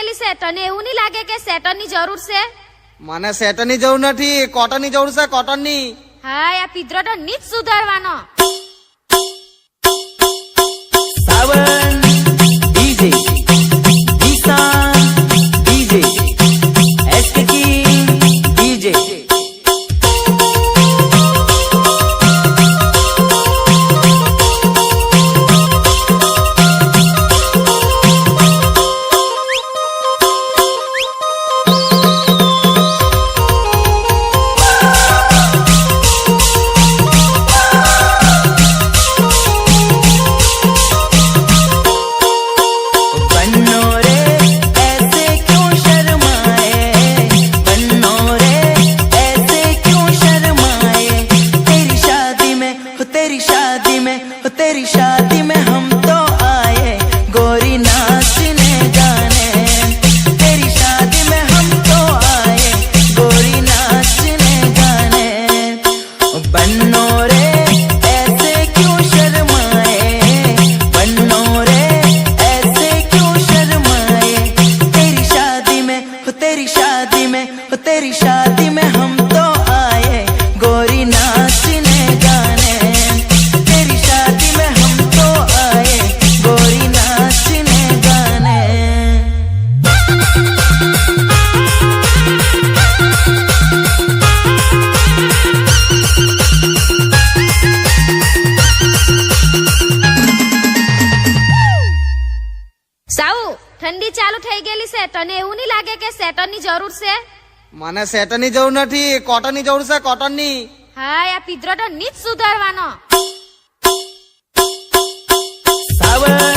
ગયેલી છે તને એવું નહીં લાગે કે સેટરની જરૂર છે? મને સેટરની જરૂર નથી, કોટનની જરૂર છે, કોટનની. હા આ પીધરો તો નીચ સુધારવાનો. सावन डीजे किसान डीजे एसके की डीजे तेरी शादी में हम तो आए गोरी नाचने गाने तेरी शादी में हम तो आए गोरी नाचने गाने बन्नो रे ऐसे क्यों शर्माए बन्नो रे ऐसे क्यों शर्माए तेरी शादी में तेरी शादी में तेरी शादी में हम तो आए गोरी नाचने गाने ઠંડી ચાલુ થઈ ગયેલી છે તને એવું નહીં લાગે કે સેટરની જરૂર છે? મને સેટરની જરૂર નથી, કોટનની જરૂર છે, કોટનની. હા આ પીધરો તો નીચ સુધારવાનો. સાવન